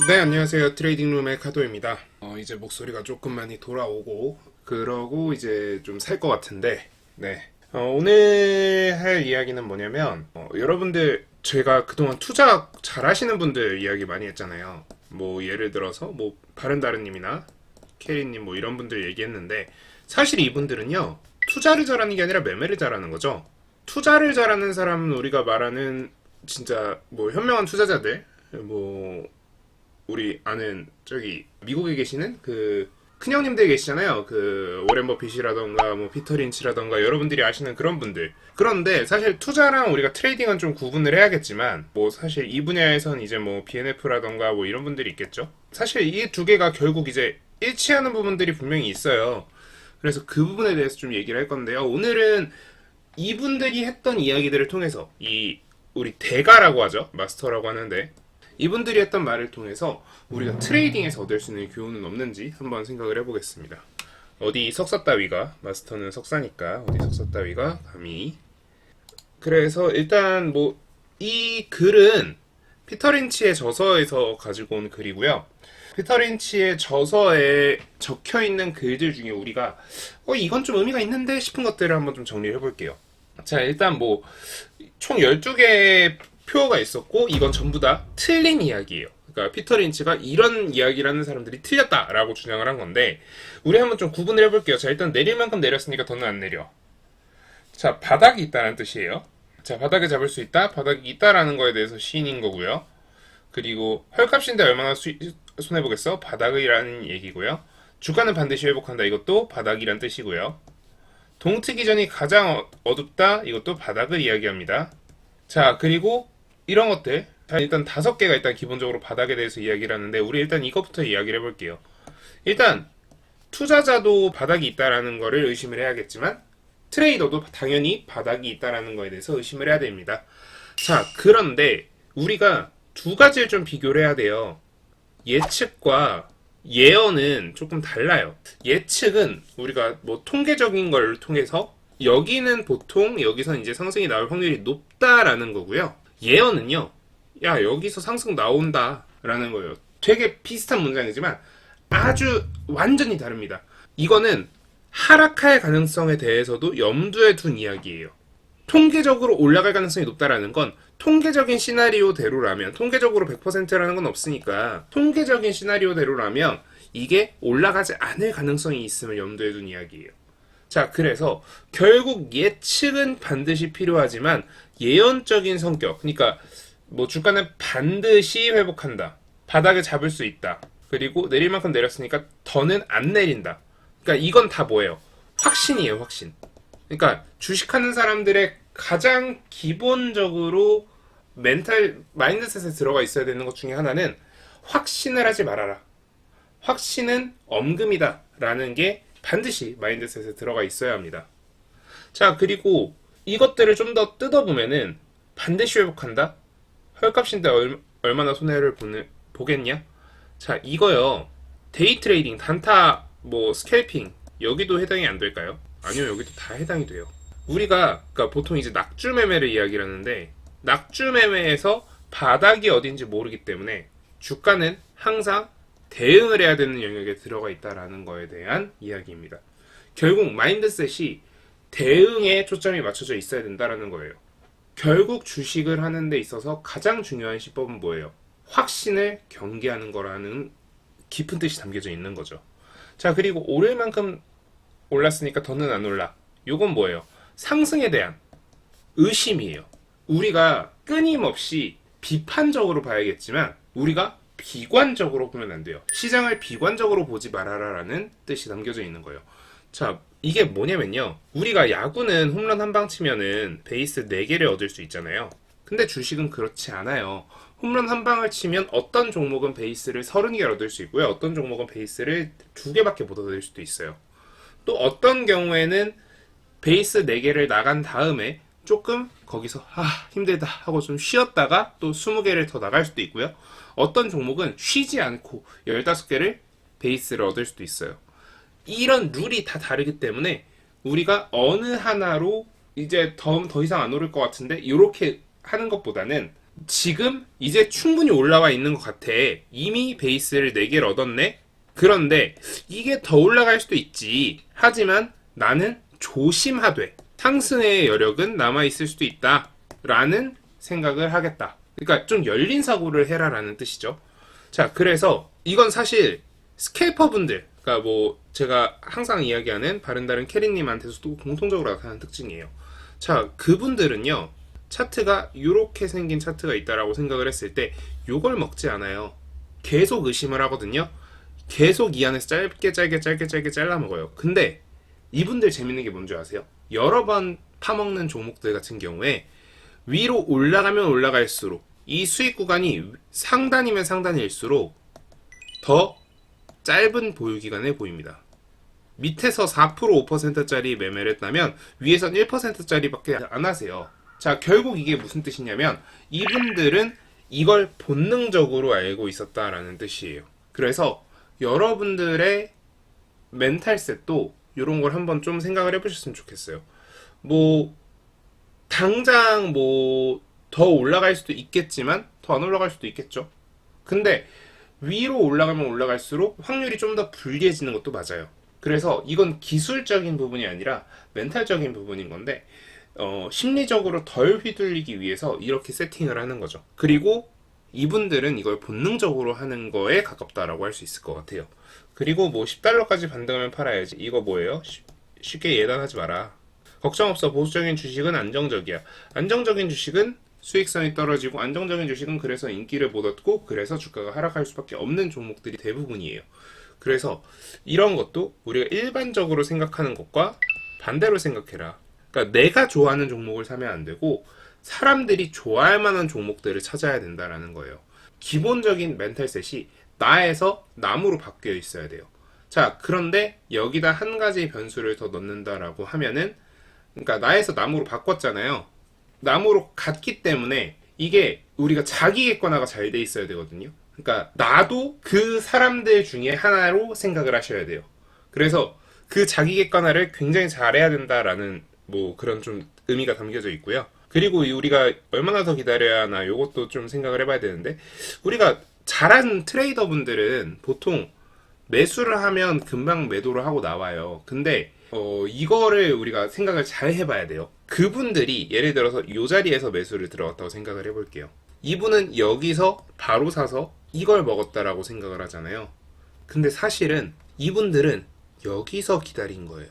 네, 안녕하세요. 트레이딩룸의 카도입니다. 이제 목소리가 조금 많이 돌아오고 그러고 이제 좀 살 것 같은데, 네. 오늘 할 이야기는 뭐냐면, 여러분들 제가 그동안 투자 잘 하시는 분들 이야기 많이 했잖아요. 뭐 예를 들어서 뭐 바른다른님이나 캐리님 뭐 이런 분들 얘기했는데, 사실 이분들은요 투자를 잘하는 게 아니라 매매를 잘하는 거죠. 투자를 잘하는 사람은 우리가 말하는 진짜 뭐 현명한 투자자들, 뭐 우리 아는 저기 미국에 계시는 그 큰형님들 계시잖아요. 그 오렌 버핏이라던가 뭐 피터 린치라던가 여러분들이 아시는 그런 분들. 그런데 사실 투자랑 우리가 트레이딩은 좀 구분을 해야겠지만 뭐 사실 이 분야에선 이제 뭐 BNF라던가 뭐 이런 분들이 있겠죠. 사실 이 두 개가 결국 이제 일치하는 부분들이 분명히 있어요. 그래서 그 부분에 대해서 좀 얘기를 할 건데요. 오늘은 이분들이 했던 이야기들을 통해서 이 우리 대가라고 하죠. 마스터라고 하는데 이분들이 했던 말을 통해서 우리가 트레이딩에서 얻을 수 있는 교훈은 없는지 한번 생각을 해보겠습니다. 어디 석사 따위가, 마스터는 석사니까 어디 석사 따위가 감히. 그래서 일단 뭐 이 글은 피터 린치의 저서에서 가지고 온 글이고요. 피터 린치의 저서에 적혀 있는 글들 중에 우리가 이건 좀 의미가 있는데 싶은 것들을 한번 좀 정리를 해볼게요. 자, 일단 뭐 총 12개의 표가 있었고 이건 전부 다 틀린 이야기예요. 그러니까 피터 린치가 이런 이야기를 하는 사람들이 틀렸다라고 주장을 한 건데 우리 한번 좀 구분을 해볼게요. 자, 일단 내릴 만큼 내렸으니까 더는 안 내려. 자, 바닥이 있다는 뜻이에요. 자, 바닥에 잡을 수 있다. 바닥이 있다라는 거에 대해서 시인인 거고요. 그리고 헐값인데 얼마나 손해보겠어? 바닥이라는 얘기고요. 주가는 반드시 회복한다. 이것도 바닥이란 뜻이고요. 동트 기전이 가장 어둡다. 이것도 바닥을 이야기합니다. 자, 그리고 이런 것들. 자, 일단 5개가 일단 기본적으로 바닥에 대해서 이야기를 하는데 우리 일단 이것부터 이야기를 해볼게요. 일단 투자자도 바닥이 있다라는 거를 의심을 해야겠지만 트레이더도 당연히 바닥이 있다라는 거에 대해서 의심을 해야 됩니다. 자, 그런데 우리가 두 가지를 좀 비교를 해야 돼요. 예측과 예언은 조금 달라요. 예측은 우리가 뭐 통계적인 걸 통해서 여기는 보통 여기서 이제 상승이 나올 확률이 높다라는 거고요. 예언은요, 야, 여기서 상승 나온다라는 거예요. 되게 비슷한 문장이지만 아주 완전히 다릅니다. 이거는 하락할 가능성에 대해서도 염두에 둔 이야기예요. 통계적으로 올라갈 가능성이 높다라는 건 통계적인 시나리오대로라면, 통계적으로 100%라는 건 없으니까 통계적인 시나리오대로라면 이게 올라가지 않을 가능성이 있음을 염두에 둔 이야기예요. 자, 그래서 결국 예측은 반드시 필요하지만 예언적인 성격, 그러니까 뭐 주가는 반드시 회복한다, 바닥을 잡을 수 있다, 그리고 내릴 만큼 내렸으니까 더는 안 내린다. 그러니까 이건 다 뭐예요? 확신이에요, 확신. 그러니까 주식하는 사람들의 가장 기본적으로 멘탈 마인드셋에 들어가 있어야 되는 것 중에 하나는 확신을 하지 말아라. 확신은 엄금이다 라는 게 반드시 마인드셋에 들어가 있어야 합니다. 자, 그리고 이것들을 좀 더 뜯어보면은 반드시 회복한다? 헐값인데 얼마나 손해를 보겠냐? 자, 이거요. 데이 트레이딩, 단타, 뭐 스캘핑 여기도 해당이 안 될까요? 아니요, 여기도 다 해당이 돼요. 우리가 그러니까 보통 이제 낙주 매매를 이야기를 하는데 낙주 매매에서 바닥이 어딘지 모르기 때문에 주가는 항상 대응을 해야 되는 영역에 들어가 있다라는 거에 대한 이야기입니다. 결국 마인드셋이 대응에 초점이 맞춰져 있어야 된다라는 거예요. 결국 주식을 하는 데 있어서 가장 중요한 시법은 뭐예요? 확신을 경계하는 거라는 깊은 뜻이 담겨져 있는 거죠. 자, 그리고 오를 만큼 올랐으니까 더는 안 올라. 요건 뭐예요? 상승에 대한 의심이에요. 우리가 끊임없이 비판적으로 봐야겠지만 우리가 비관적으로 보면 안 돼요. 시장을 비관적으로 보지 말아라라는 뜻이 담겨져 있는 거예요. 자, 이게 뭐냐면요. 우리가 야구는 홈런 한 방 치면은 베이스 4개를 얻을 수 있잖아요. 근데 주식은 그렇지 않아요. 홈런 한 방을 치면 어떤 종목은 베이스를 30개를 얻을 수 있고요. 어떤 종목은 베이스를 2개밖에 못 얻을 수도 있어요. 또 어떤 경우에는 베이스 4개를 나간 다음에 조금 거기서 힘들다 하고 좀 쉬었다가 또 20개를 더 나갈 수도 있고요. 어떤 종목은 쉬지 않고 15개를 베이스를 얻을 수도 있어요. 이런 룰이 다 다르기 때문에 우리가 어느 하나로 이제 더 이상 안 오를 것 같은데 이렇게 하는 것보다는 지금 이제 충분히 올라와 있는 것 같아. 이미 베이스를 4개를 얻었네. 그런데 이게 더 올라갈 수도 있지. 하지만 나는 조심하되 상승의 여력은 남아있을 수도 있다 라는 생각을 하겠다. 그러니까 좀 열린 사고를 해라 라는 뜻이죠. 자, 그래서 이건 사실 스케이퍼분들, 그러니까 뭐 제가 항상 이야기하는 바른다른 캐리님한테서도 공통적으로 나타나는 특징이에요. 자, 그분들은요, 차트가 이렇게 생긴 차트가 있다라고 생각을 했을 때 요걸 먹지 않아요. 계속 의심을 하거든요. 계속 이 안에서 짧게 잘라 먹어요. 근데 이분들 재밌는 게 뭔지 아세요? 여러 번 파먹는 종목들 같은 경우에 위로 올라가면 올라갈수록 이 수익 구간이 상단이면 상단일수록 더 짧은 보유 기간에 보입니다. 밑에서 4% 5%짜리 매매를 했다면 위에선 1%짜리밖에 안 하세요. 자, 결국 이게 무슨 뜻이냐면 이분들은 이걸 본능적으로 알고 있었다라는 뜻이에요. 그래서 여러분들의 멘탈셋도 이런 걸 한번 좀 생각을 해보셨으면 좋겠어요. 뭐 당장 뭐 더 올라갈 수도 있겠지만 더 안 올라갈 수도 있겠죠. 근데 위로 올라가면 올라갈수록 확률이 좀 더 불리해지는 것도 맞아요. 그래서 이건 기술적인 부분이 아니라 멘탈적인 부분인 건데 심리적으로 덜 휘둘리기 위해서 이렇게 세팅을 하는 거죠. 그리고 이분들은 이걸 본능적으로 하는 거에 가깝다라고 할 수 있을 것 같아요. 그리고 뭐 10달러까지 반등하면 팔아야지. 이거 뭐예요? 쉽게 예단하지 마라. 걱정 없어. 보수적인 주식은 안정적이야. 안정적인 주식은 수익성이 떨어지고 안정적인 주식은 그래서 인기를 못 얻고 그래서 주가가 하락할 수밖에 없는 종목들이 대부분이에요. 그래서 이런 것도 우리가 일반적으로 생각하는 것과 반대로 생각해라. 그러니까 내가 좋아하는 종목을 사면 안 되고 사람들이 좋아할 만한 종목들을 찾아야 된다라는 거예요. 기본적인 멘탈셋이 나에서 남으로 바뀌어 있어야 돼요. 자, 그런데 여기다 한 가지 변수를 더 넣는다라고 하면은, 그러니까 나에서 남으로 바꿨잖아요. 남으로 갔기 때문에 이게 우리가 자기 객관화가 잘 돼 있어야 되거든요. 그러니까 나도 그 사람들 중에 하나로 생각을 하셔야 돼요. 그래서 그 자기 객관화를 굉장히 잘해야 된다라는 뭐 그런 좀 의미가 담겨져 있고요. 그리고 우리가 얼마나 더 기다려야 하나 요것도 좀 생각을 해봐야 되는데, 우리가 잘하는 트레이더 분들은 보통 매수를 하면 금방 매도를 하고 나와요. 근데 이거를 우리가 생각을 잘 해봐야 돼요. 그분들이 예를 들어서 이 자리에서 매수를 들어갔다고 생각을 해볼게요. 이분은 여기서 바로 사서 이걸 먹었다라고 생각을 하잖아요. 근데 사실은 이분들은 여기서 기다린 거예요.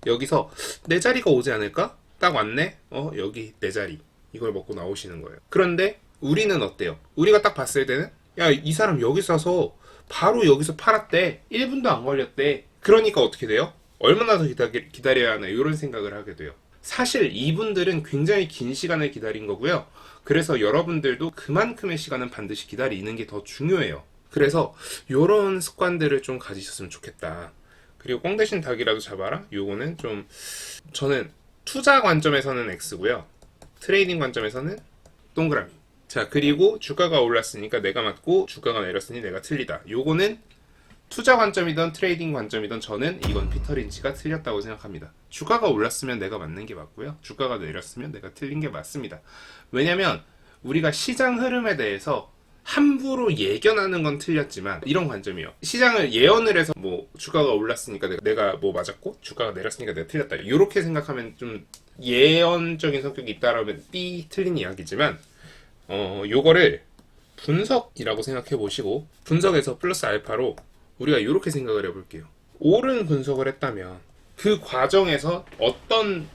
여기서 내 자리가 오지 않을까? 딱 왔네? 여기 내 자리. 이걸 먹고 나오시는 거예요. 그런데 우리는 어때요? 우리가 딱 봤을 때는 야, 이 사람 여기 사서 바로 여기서 팔았대. 1분도 안 걸렸대. 그러니까 어떻게 돼요? 얼마나 더 기다려야 하나 이런 생각을 하게 돼요. 사실 이분들은 굉장히 긴 시간을 기다린 거고요. 그래서 여러분들도 그만큼의 시간은 반드시 기다리는 게 더 중요해요. 그래서 이런 습관들을 좀 가지셨으면 좋겠다. 그리고 꽝 대신 닭이라도 잡아라. 요거는 좀 저는 투자 관점에서는 X고요. 트레이딩 관점에서는 동그라미. 자, 그리고 주가가 올랐으니까 내가 맞고 주가가 내렸으니 내가 틀리다. 요거는 투자 관점이든 트레이딩 관점이든 저는 이건 피터 린치가 틀렸다고 생각합니다. 주가가 올랐으면 내가 맞는 게 맞고요. 주가가 내렸으면 내가 틀린 게 맞습니다. 왜냐면 우리가 시장 흐름에 대해서 함부로 예견하는 건 틀렸지만 이런 관점이에요. 시장을 예언을 해서 뭐 주가가 올랐으니까 내가 뭐 맞았고 주가가 내렸으니까 내가 틀렸다. 이렇게 생각하면 좀 예언적인 성격이 있다라면 삐 틀린 이야기지만 요거를 분석이라고 생각해 보시고 분석에서 플러스 알파로 우리가 이렇게 생각을 해볼게요. 옳은 분석을 했다면 그 과정에서 어떤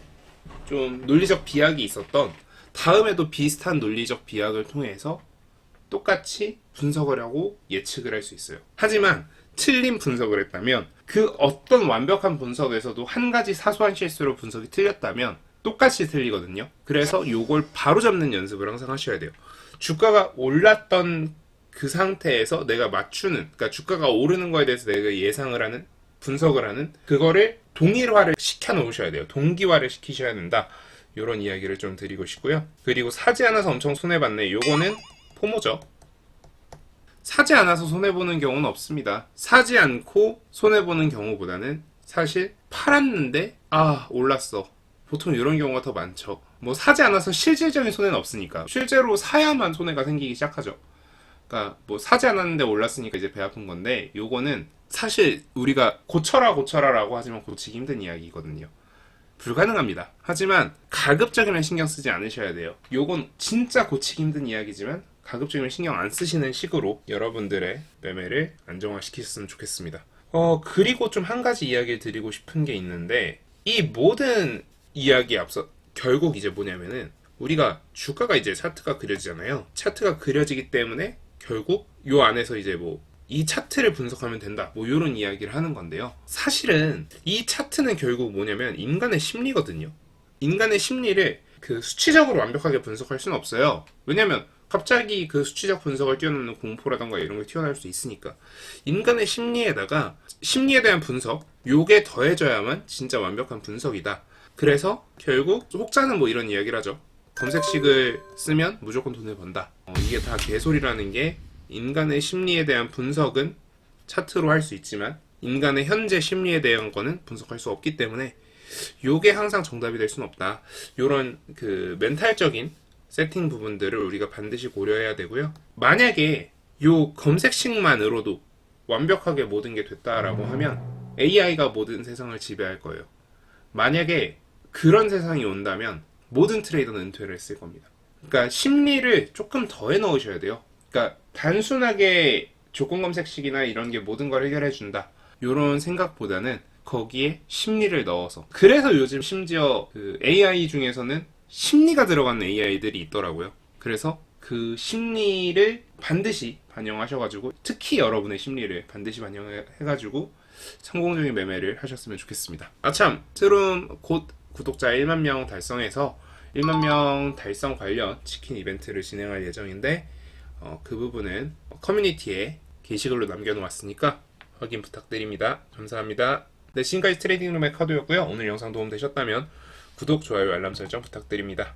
좀 논리적 비약이 있었던 다음에도 비슷한 논리적 비약을 통해서 똑같이 분석을 하고 예측을 할 수 있어요. 하지만 틀린 분석을 했다면 그 어떤 완벽한 분석에서도 한 가지 사소한 실수로 분석이 틀렸다면 똑같이 틀리거든요. 그래서 요걸 바로잡는 연습을 항상 하셔야 돼요. 주가가 올랐던 그 상태에서 내가 맞추는, 그러니까 주가가 오르는 거에 대해서 내가 예상을 하는, 분석을 하는, 그거를 동일화를 시켜 놓으셔야 돼요. 동기화를 시키셔야 된다. 이런 이야기를 좀 드리고 싶고요. 그리고 사지 않아서 엄청 손해봤네. 요거는 포모죠. 사지 않아서 손해보는 경우는 없습니다. 사지 않고 손해보는 경우보다는 사실 팔았는데 올랐어. 보통 이런 경우가 더 많죠. 뭐 사지 않아서 실질적인 손해는 없으니까. 실제로 사야만 손해가 생기기 시작하죠. 그러니까 뭐 사지 않았는데 올랐으니까 이제 배 아픈 건데, 요거는 사실 우리가 고쳐라라고 하지만 고치기 힘든 이야기거든요. 불가능합니다. 하지만 가급적이면 신경 쓰지 않으셔야 돼요. 요건 진짜 고치기 힘든 이야기지만 가급적이면 신경 안 쓰시는 식으로 여러분들의 매매를 안정화시키셨으면 좋겠습니다. 그리고 좀 한 가지 이야기를 드리고 싶은 게 있는데, 이 모든 이야기에 앞서 결국 이제 뭐냐면은, 우리가 주가가 이제 차트가 그려지잖아요. 차트가 그려지기 때문에 결국 요 안에서 이제 뭐 이 차트를 분석하면 된다, 뭐 이런 이야기를 하는 건데요. 사실은 이 차트는 결국 뭐냐면 인간의 심리거든요. 인간의 심리를 그 수치적으로 완벽하게 분석할 수는 없어요. 왜냐면 갑자기 그 수치적 분석을 뛰어넘는 공포라던가 이런 게 튀어나올 수 있으니까. 인간의 심리에다가 심리에 대한 분석, 요게 더해져야만 진짜 완벽한 분석이다. 그래서 결국 혹자는 뭐 이런 이야기를 하죠. 검색식을 쓰면 무조건 돈을 번다. 이게 다 개소리라는 게, 인간의 심리에 대한 분석은 차트로 할 수 있지만 인간의 현재 심리에 대한 거는 분석할 수 없기 때문에 요게 항상 정답이 될 수는 없다. 요런 그 멘탈적인 세팅 부분들을 우리가 반드시 고려해야 되고요. 만약에 요 검색식만으로도 완벽하게 모든 게 됐다라고 하면 AI가 모든 세상을 지배할 거예요. 만약에 그런 세상이 온다면 모든 트레이더는 은퇴를 했을 겁니다. 그러니까 심리를 조금 더해 넣으셔야 돼요. 그러니까 단순하게 조건 검색식이나 이런 게 모든 걸 해결해 준다, 요런 생각보다는 거기에 심리를 넣어서. 그래서 요즘 심지어 그 AI 중에서는 심리가 들어간 AI들이 있더라고요. 그래서 그 심리를 반드시 반영하셔가지고, 특히 여러분의 심리를 반드시 반영해가지고 성공적인 매매를 하셨으면 좋겠습니다. 아참, 새로운 곧 구독자 1만 명 달성해서 1만 명 달성 관련 치킨 이벤트를 진행할 예정인데, 그 부분은 커뮤니티에 게시글로 남겨놓았으니까 확인 부탁드립니다. 감사합니다. 네, 지금까지 트레이딩룸의 카도였고요. 오늘 영상 도움되셨다면 구독, 좋아요, 알람 설정 부탁드립니다.